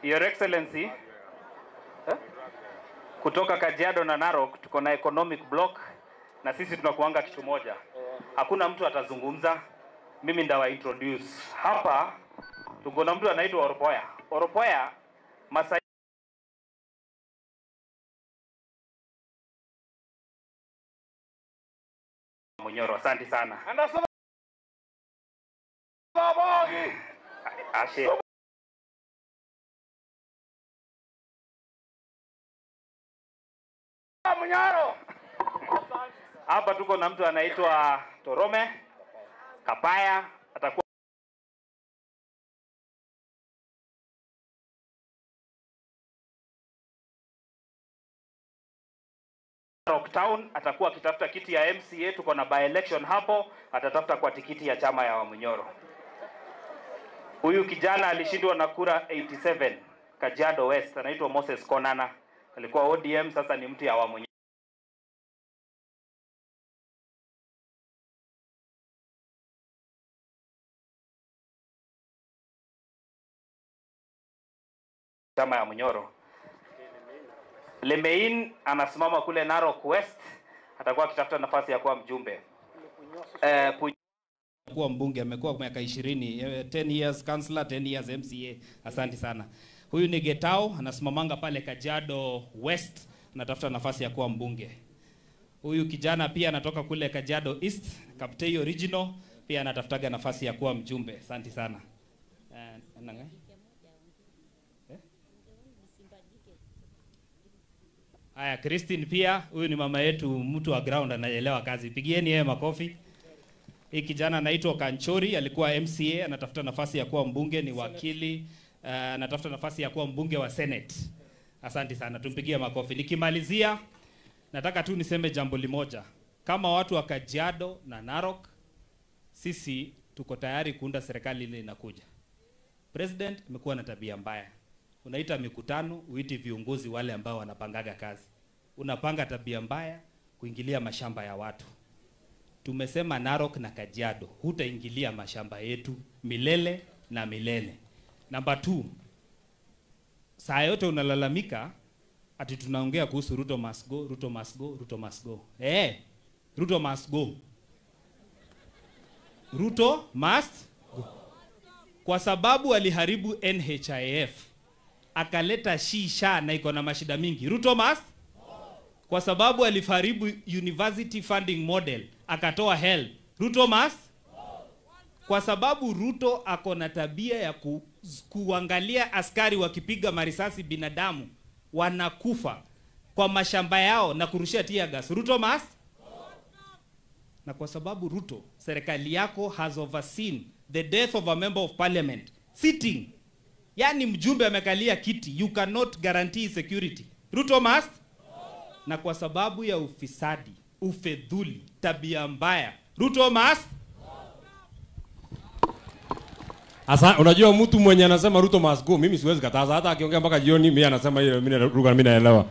Your Excellency, kutoka Kajiado na Narok tuko na economic block na sisi tunakuanga kitu moja. Hakuna mtu atazungumza, mimi ndawa introduce. Hapa tuko na mtu anaitwa Oropoya. Oropoya Masai Munyoro, asante sana. Ashe. Munyoro. Hapa tuko na mtu anaitwa Torome Kapaya, atakuwa Narok Town, atakuwa akitafuta kiti ya MCA. Tuko na by election hapo, atatafuta kwa tikiti ya chama ya Wamunyoro. Huyu kijana alishindwa na kura 87 Kajiado West, anaitwa Moses Konana, alikuwa ODM, sasa ni mtu ya Wamunyoro. Chama ya Munyoro. Lemein anasimama kule Narok West, atakuwa akitafuta nafasi ya kuwa mjumbe. Kuwa mbunge amekuwa miaka 20, 10 years councillor, 10 years MCA. Asante sana. Huyu ni Getao, anasimamanga pale Kajiado West, anatafuta nafasi ya kuwa mbunge. Huyu kijana pia anatoka kule Kajiado East, Kaptei Original, pia anatafutaga nafasi ya kuwa mjumbe. Asante sana. Haya, Christine pia, huyu ni mama yetu, mtu wa ground, anaelewa kazi. Pigieni yeye makofi. Hii kijana anaitwa Kanchori, alikuwa MCA, anatafuta nafasi ya kuwa mbunge, ni wakili, anatafuta nafasi ya kuwa mbunge wa Senate. Asante sana, tumpigie makofi. Nikimalizia, nataka tu niseme jambo limoja. Kama watu wa Kajiado na Narok, sisi tuko tayari kuunda serikali ile inakuja. President amekuwa na tabia mbaya. Unaita mikutano, uiti viongozi wale ambao wanapangaga kazi. Unapanga tabia mbaya, kuingilia mashamba ya watu. Tumesema Narok na Kajiado, hutaingilia mashamba yetu milele na milele. Number 2, saa yote unalalamika ati tunaongea kuhusu Ruto must go, Ruto must go, Ruto must go. Ruto must go. Ruto must go. Kwa sababu aliharibu NHIF, akaleta shisha na iko na mashida mingi. Ruto must. Kwa sababu aliharibu university funding model, akatoa help. Ruto must. Kwa sababu Ruto ako na tabia ya kuangalia askari wakipiga marisasi binadamu wanakufa kwa mashamba yao na kurushia tear gas. Ruto must. Na kwa sababu Ruto, serikali yako has overseen the death of a member of parliament sitting. Yani mjumbe amekalia kiti, you cannot guarantee security. Ruto must. Na kwa sababu ya ufisadi, ufedhuli, tabia mbaya, Ruto must. Asa, unajua mtu mwenye anasema Ruto must go, mimi siwezi kataza. Hata akiongea mpaka jioni, mimi anasema ile mimi naelewa.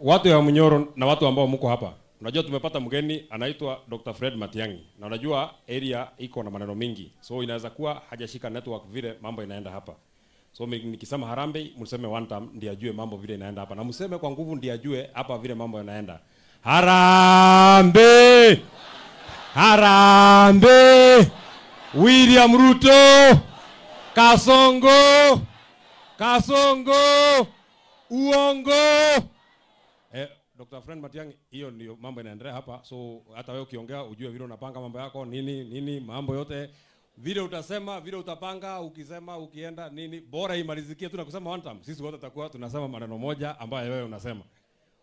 Watu ya Munyoro na watu ambao mko hapa, unajua tumepata mgeni anaitwa Dr. Fred Matiang'i. Na unajua area iko na maneno mingi. So inaweza kuwa hajashika network vile mambo inaenda hapa. So nikisema Harambee, mseme one time ndiye ajue mambo vile inaenda hapa. Na mseme kwa nguvu ndiye ajue hapa vile mambo yanaenda. Harambee! Harambee! William Ruto! Kasongo! Kasongo! Uongo! Dr. Fred Matiang'i, hiyo ndio mambo yanaendelea hapa. So hata wewe ukiongea ujue vile unapanga mambo yako, nini mambo yote vile utasema, vile utapanga, ukisema, ukienda nini, bora imalizikie tu na kusema one time. Sisi wote tutakuwa tunasema maneno moja ambayo wewe unasema.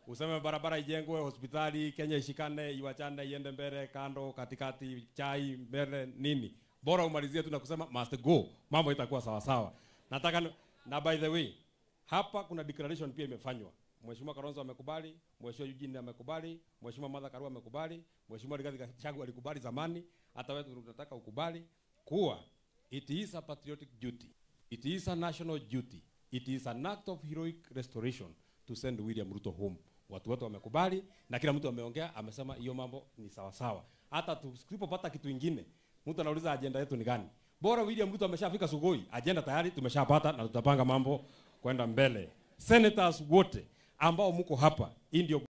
Useme barabara ijengwe, hospitali Kenya ishikane, iwachane, iende mbele, kando, katikati, chai, mbele, nini. Bora umalizie tu na kusema must go. Mambo itakuwa sawa sawa. Nataka na by the way, hapa kuna declaration pia imefanywa. Mheshimiwa Kalonzo amekubali, Mheshimiwa Eugene amekubali, Mheshimiwa Martha Karua amekubali, Mheshimiwa Rigathi Gachagua alikubali zamani, hata wewe tunataka ukubali kuwa it is a patriotic duty, it is a national duty, it is an act of heroic restoration to send William Ruto home. Watu wote wamekubali na kila mtu ameongea, amesema hiyo mambo ni sawa sawa. Hata tusipopata kitu kingine, mtu anauliza agenda yetu ni gani? Bora William Ruto ameshafika Sugoi, agenda tayari tumeshapata na tutapanga mambo kwenda mbele. Senators wote ambao mko hapa, hii ndio